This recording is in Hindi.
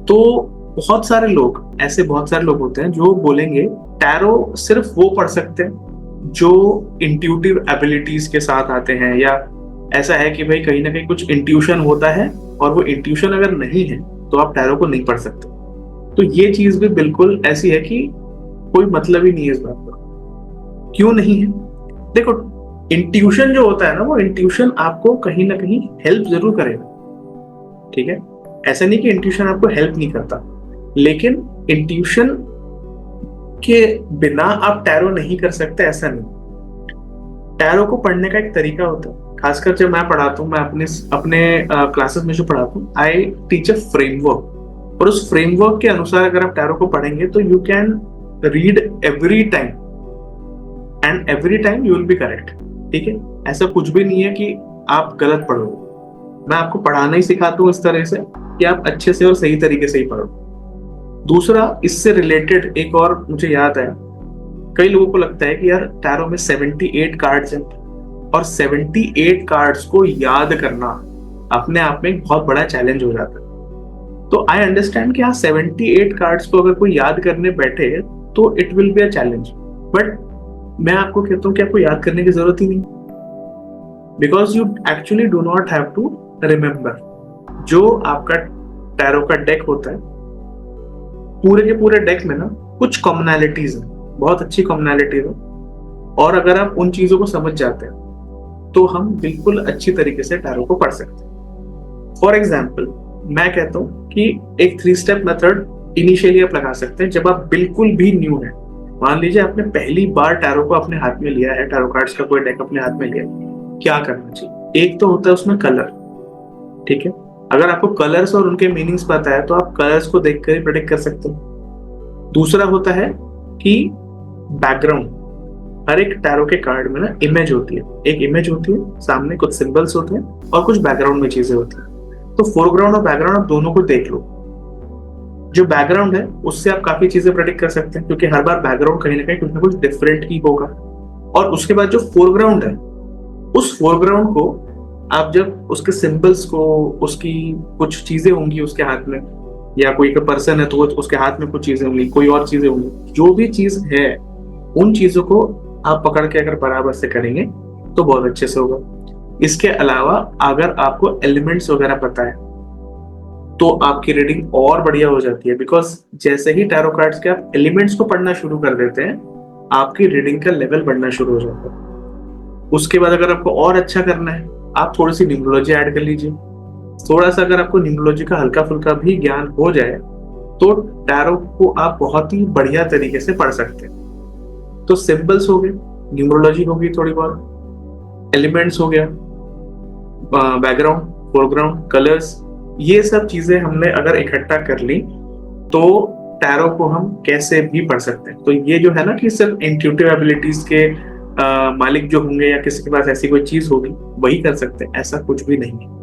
तो बहुत सारे लोग होते हैं जो बोलेंगे टैरो सिर्फ वो पढ़ सकते हैं जो इंट्यूटिव एबिलिटीज के साथ आते हैं, या ऐसा है कि भाई कहीं ना कहीं कुछ इंट्यूशन होता है और वो इंट्यूशन अगर नहीं है तो आप टैरो को नहीं पढ़ सकते। तो ये चीज भी बिल्कुल ऐसी है कि कोई मतलब ही नहीं है इस बात का। क्यों नहीं है? देखो, इंट्यूशन जो होता है ना, वो इंट्यूशन आपको कहीं ना कहीं हेल्प जरूर करेगा, ठीक है? ऐसा नहीं कि इंट्यूशन आपको हेल्प नहीं करता, लेकिन इंट्यूशन के बिना आप टैरो नहीं कर सकते ऐसा नहीं। टैरो को पढ़ने का एक तरीका होता है, खासकर जब मैं पढ़ाता हूँ, मैं अपने क्लासेस में जो पढ़ाता हूँ, आई टीच अ फ्रेमवर्क, और उस फ्रेमवर्क के अनुसार अगर आप टैरो को पढ़ेंगे तो you can read every time and every time you will be correct, ठीक है? ऐसा कुछ भी नहीं है कि आप गलत पढ़ोगे। मैं आपको पढ़ाना ही सिखाता हूँ इस तरह से कि आप अच्छे से और सही तरीके से ही पढ़ो। दूसरा, इससे रिलेटेड एक और मुझे याद है, कई लोगों को लगता है कि यार टैरो में 78 कार्ड्स हैं और 78 कार्ड्स को याद करना अपने आप में एक बहुत बड़ा चैलेंज हो जाता है। तो आई अंडरस्टैंड कि हाँ, 78 कार्ड्स को अगर कोई याद करने बैठे तो it will be a challenge, but मैं आपको कहता हूँ कि आपको याद करने की जरूरत ही नहीं, because you actually do not have to remember. जो आपका टैरो का डेक होता है, पूरे के पूरे डेक में ना कुछ कॉमनैलिटीज है, बहुत अच्छी कॉमनैलिटीज है, और अगर आप उन चीजों को समझ जाते हैं तो हम बिल्कुल अच्छी तरीके से टैरो को पढ़ सकते हैं। फॉर एग्जाम्पल, मैं कहता हूँ कि एक 3 स्टेप मेथड इनिशियली आप लगा सकते हैं जब आप बिल्कुल भी न्यू है। मान लीजिए आपने पहली बार टैरो को अपने हाथ में लिया है, टैरो कार्ड्स का कोई डेक अपने हाथ में लिया, क्या करना चाहिए? एक तो होता है उसमें कलर, ठीक है? अगर आपको कलर्स और उनके मीनिंग्स पता है तो आप कलर्स को देखकर ही प्रेडिक्ट कर सकते हो। दूसरा होता है कि बैकग्राउंड। हर एक टैरो के कार्ड में ना इमेज होती है, एक इमेज होती है, सामने कुछ सिंबल्स होते हैं और कुछ बैकग्राउंड में चीजें होती हैं। तो फोरग्राउंड और बैकग्राउंड आप दोनों को देख लो। जो बैकग्राउंड है उससे आप काफी चीजें प्रेडिक्ट कर सकते हैं, क्योंकि हर बार बैकग्राउंड कहीं ना कुछ डिफरेंट ही होगा। और उसके बाद जो फोरग्राउंड है, उस फोरग्राउंड को आप जब उसके सिंबल्स को, उसकी कुछ चीजें होंगी उसके हाथ में, या कोई का पर्सन है तो उसके हाथ में कुछ चीजें होंगी, कोई और चीजें होंगी, जो भी चीज है उन चीजों को आप पकड़ के अगर बराबर से करेंगे तो बहुत अच्छे से होगा। इसके अलावा अगर आपको एलिमेंट्स वगैरह पता है तो आपकी रीडिंग और बढ़िया हो जाती है, बिकॉज जैसे ही टैरो कार्ड्स के आप एलिमेंट्स को पढ़ना शुरू कर देते हैं, आपकी रीडिंग का लेवल बढ़ना शुरू हो जाता है। उसके बाद अगर आपको और अच्छा करना है, आप थोड़ी सी न्यूमरोलॉजी ऐड कर लीजिए। थोड़ा सा अगर आपको न्यूमरोलॉजी का हल्का फुल्का भी ज्ञान हो जाए तो टैरो को आप बहुत ही बढ़िया तरीके से पढ़ सकते हैं। तो सिंबल्स हो गए, न्यूमरोलॉजी हो गई थोड़ी बहुत, एलिमेंट्स हो गया, बैकग्राउंड, फोरग्राउंड, कलर्स, ये सब चीजें हमने अगर इकट्ठा कर ली तो टैरो को हम कैसे भी पढ़ सकते हैं। तो ये जो है ना कि सिर्फ इंट्यूटिव एबिलिटीज के मालिक जो होंगे या किसी के पास ऐसी कोई चीज होगी वही कर सकते हैं, ऐसा कुछ भी नहीं है।